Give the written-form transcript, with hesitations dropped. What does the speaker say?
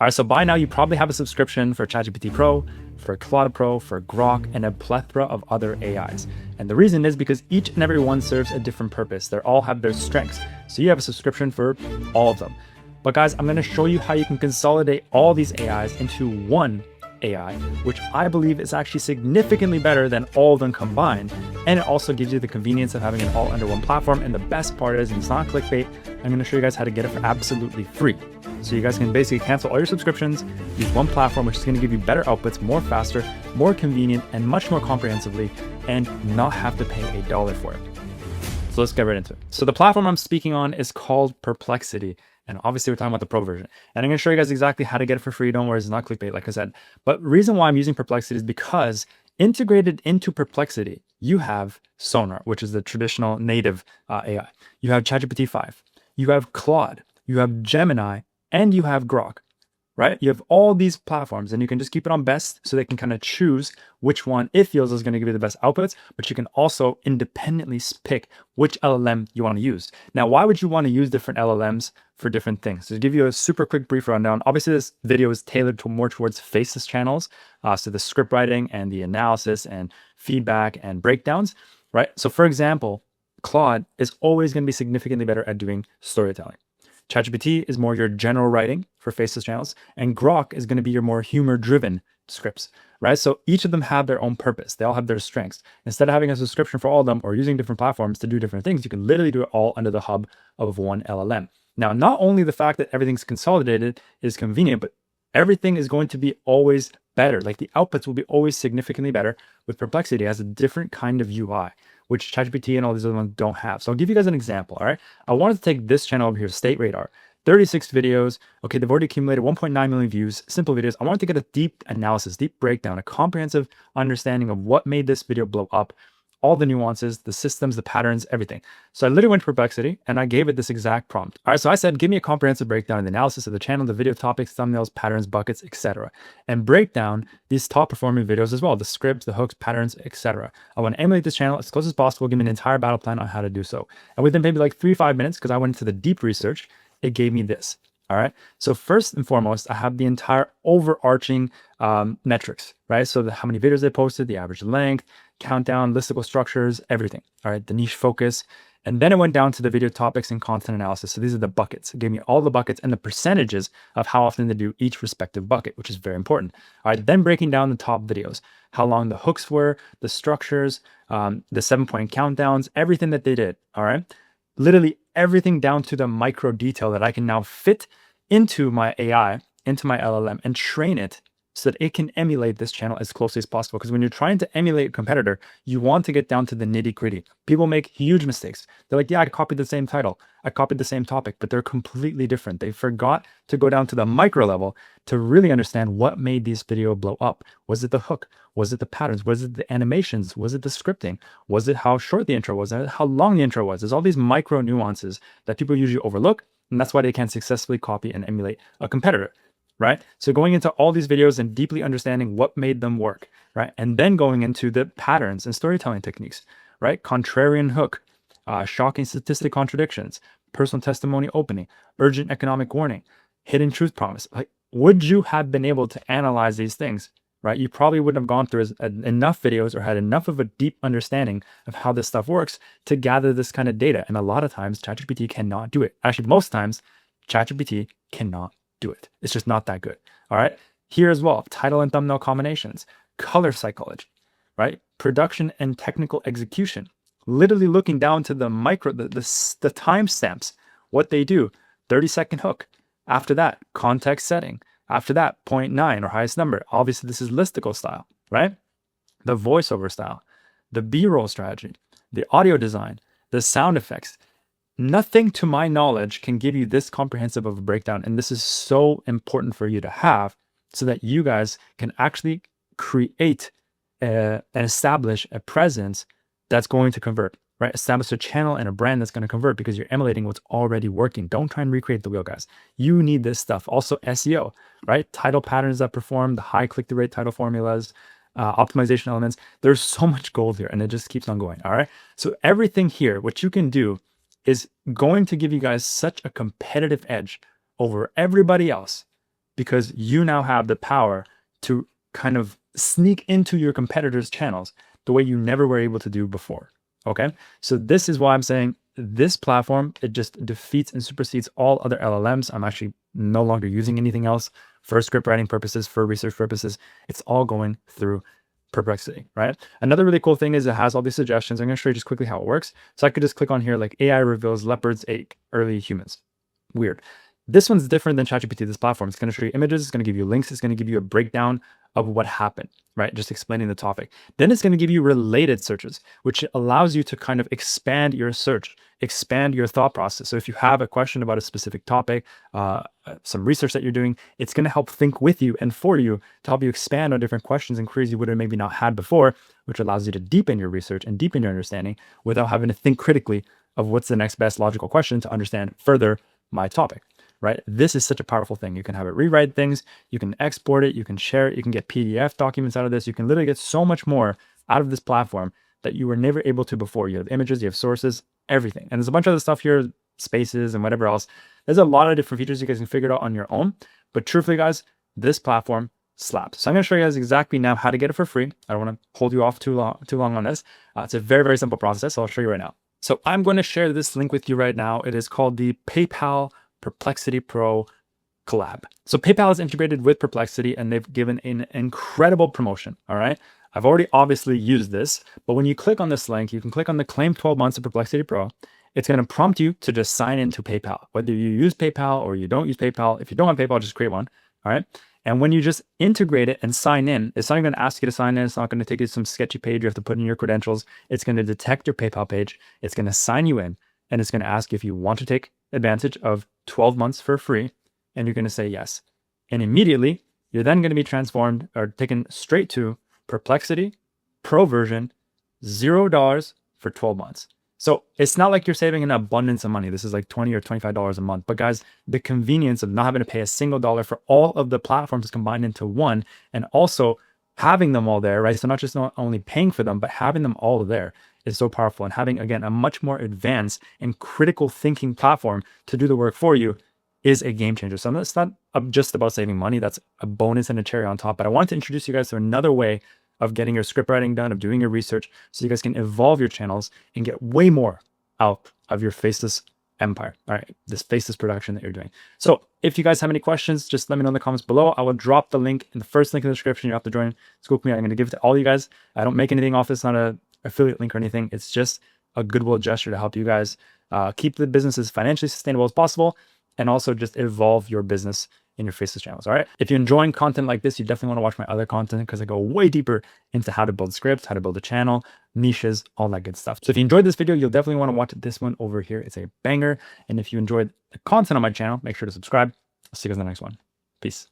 All right, so by now you probably have a subscription for ChatGPT Pro, for Claude Pro, for Grok, and a plethora of other AIs. And the reason is because each and every one serves a different purpose. They all have their strengths. So you have a subscription for all of them. But guys, I'm gonna show you how you can consolidate all these AIs into one AI, which I believe is actually significantly better than all of them combined. And it also gives you the convenience of having it all under one platform. And the best part is, and it's not clickbait, I'm gonna show you guys how to get it for absolutely free. So you guys can basically cancel all your subscriptions, use one platform, which is gonna give you better outputs, more faster, more convenient, and much more comprehensively, and not have to pay $1 for it. So let's get right into it. So the platform I'm speaking on is called Perplexity. And obviously we're talking about the pro version. And I'm gonna show you guys exactly how to get it for free. Don't worry, it's not clickbait, like I said. But the reason why I'm using Perplexity is because integrated into Perplexity, you have Sonar, which is the traditional native AI. You have ChatGPT 5, you have Claude, you have Gemini, and you have Grok, right? You have all these platforms and you can just keep it on best so they can kind of choose which one it feels is going to give you the best outputs, but you can also independently pick which LLM you want to use. Now, why would you want to use different LLMs for different things? So to give you a super quick brief rundown, obviously this video is tailored to more towards faceless channels. So the script writing and the analysis and feedback and breakdowns, right? So for example, Claude is always going to be significantly better at doing storytelling. ChatGPT is more your general writing for faceless channels, and Grok is going to be your more humor-driven scripts, right? So each of them have their own purpose. They all have their strengths. Instead of having a subscription for all of them or using different platforms to do different things, you can literally do it all under the hub of one LLM. Now, not only the fact that everything's consolidated is convenient, but everything is going to be always better. Like the outputs will be always significantly better with Perplexity as a different kind of UI, which ChatGPT and all these other ones don't have. So I'll give you guys an example, all right? I wanted to take this channel over here, State Radar, 36 videos. Okay, they've already accumulated 1.9 million views, simple videos. I wanted to get a deep analysis, deep breakdown, a comprehensive understanding of what made this video blow up, all the nuances, the systems, the patterns, everything. So I literally went to Perplexity and I gave it this exact prompt. All right, so I said, give me a comprehensive breakdown and analysis of the channel, the video topics, thumbnails, patterns, buckets, etc. And break down these top performing videos as well, the scripts, the hooks, patterns, etc. I want to emulate this channel as close as possible, give me an entire battle plan on how to do so. And within maybe like 3-5 minutes, because I went into the deep research, it gave me this. All right. So first and foremost, I have the entire overarching metrics, right? So how many videos they posted, the average length, countdown, listicle structures, everything. All right. The niche focus. And then it went down to the video topics and content analysis. So these are the buckets. It gave me all the buckets and the percentages of how often they do each respective bucket, which is very important. All right. Then breaking down the top videos, how long the hooks were, the structures, the 7-point countdowns, everything that they did. All right. Literally everything down to the micro detail that I can now fit into my AI, into my LLM, and train it so that it can emulate this channel as closely as possible. Because when you're trying to emulate a competitor, you want to get down to the nitty gritty. People make huge mistakes. They're like, yeah, I copied the same title, I copied the same topic, but they're completely different. They forgot to go down to the micro level to really understand what made this video blow up. Was it the hook? Was it the patterns? Was it the animations? Was it the scripting? Was it how short the intro was? How long the intro was? There's all these micro nuances that people usually overlook. And that's why they can't successfully copy and emulate a competitor, right? So going into all these videos and deeply understanding what made them work, right? And then going into the patterns and storytelling techniques, right? Contrarian hook, shocking statistic contradictions, personal testimony opening, urgent economic warning, hidden truth promise. Like, would you have been able to analyze these things, right? You probably wouldn't have gone through enough videos or had enough of a deep understanding of how this stuff works to gather this kind of data. And a lot of times ChatGPT cannot do it. Actually, most times ChatGPT cannot do it. It's just not that good. All right. Here as well, title and thumbnail combinations, color psychology, right? Production and technical execution, literally looking down to the micro, the timestamps, what they do, 30-second hook. After that, context setting. After that, 0.9 or highest number. Obviously, this is listicle style, right? The voiceover style, the B-roll strategy, the audio design, the sound effects. Nothing to my knowledge can give you this comprehensive of a breakdown. And this is so important for you to have so that you guys can actually create and establish a presence that's going to convert, right? Establish a channel and a brand that's going to convert because you're emulating what's already working. Don't try and recreate the wheel, guys. You need this stuff. Also SEO, right? Title patterns that perform, the high click-through rate title formulas, optimization elements. There's so much gold here and it just keeps on going, all right? So everything here, what you can do is going to give you guys such a competitive edge over everybody else because you now have the power to kind of sneak into your competitors' channels the way you never were able to do before. Okay. So this is why I'm saying this platform, it just defeats and supersedes all other LLMs. I'm actually no longer using anything else for script writing purposes, for research purposes. It's all going through Perplexity, right? Another really cool thing is it has all these suggestions. I'm going to show you just quickly how it works. So I could just click on here, like AI reveals leopards ate early humans. Weird. This one's different than ChatGPT, this platform. It's going to show you images, it's going to give you links, it's going to give you a breakdown of what happened, right? Just explaining the topic. Then it's going to give you related searches, which allows you to kind of expand your search, expand your thought process. So if you have a question about a specific topic, some research that you're doing, it's going to help think with you and for you to help you expand on different questions and queries you would have maybe not had before, which allows you to deepen your research and deepen your understanding without having to think critically of what's the next best logical question to understand further my topic. Right? This is such a powerful thing. You can have it rewrite things, you can export it, you can share it, you can get PDF documents out of this. You can literally get so much more out of this platform that you were never able to before. You have images, you have sources, everything. And there's a bunch of other stuff here, spaces and whatever else. There's a lot of different features you guys can figure it out on your own. But truthfully, guys, this platform slaps. So I'm going to show you guys exactly now how to get it for free. I don't want to hold you off too long on this. It's a very, very simple process. So I'll show you right now. So I'm going to share this link with you right now. It is called the PayPal Perplexity Pro collab. So PayPal is integrated with Perplexity and they've given an incredible promotion. All right. I've already obviously used this, but when you click on this link, you can click on the claim 12 months of Perplexity Pro. It's going to prompt you to just sign into PayPal, whether you use PayPal or you don't use PayPal. If you don't have PayPal, just create one. All right. And when you just integrate it and sign in, it's not even going to ask you to sign in. It's not going to take you to some sketchy page. You have to put in your credentials. It's going to detect your PayPal page. It's going to sign you in and it's going to ask if you want to take advantage of 12 months for free. And you're going to say yes. And immediately you're then going to be transformed or taken straight to Perplexity Pro version, $0 for 12 months. So it's not like you're saving an abundance of money. This is like $20 or $25 a month. But guys, the convenience of not having to pay a single dollar for all of the platforms combined into one, and also having them all there, right? So not only paying for them, but having them all there is so powerful. And having, again, a much more advanced and critical thinking platform to do the work for you is a game changer. So it's not just about saving money. That's a bonus and a cherry on top. But I wanted to introduce you guys to another way of getting your script writing done, of doing your research, so you guys can evolve your channels and get way more out of your faceless empire. All right, this faceless production that you're doing. So if you guys have any questions, just let me know in the comments below. I will drop the link in the first link in the description. You have to join School with me. I'm going to give it to all you guys. I don't make anything off this, not an affiliate link or anything. It's just a goodwill gesture to help you guys keep the business as financially sustainable as possible, and also just evolve your business in your faceless channels. All right. If you're enjoying content like this, you definitely want to watch my other content because I go way deeper into how to build scripts, how to build a channel, niches, all that good stuff. So if you enjoyed this video, you'll definitely want to watch this one over here. It's a banger. And if you enjoyed the content on my channel, make sure to subscribe. I'll see you guys in the next one. Peace.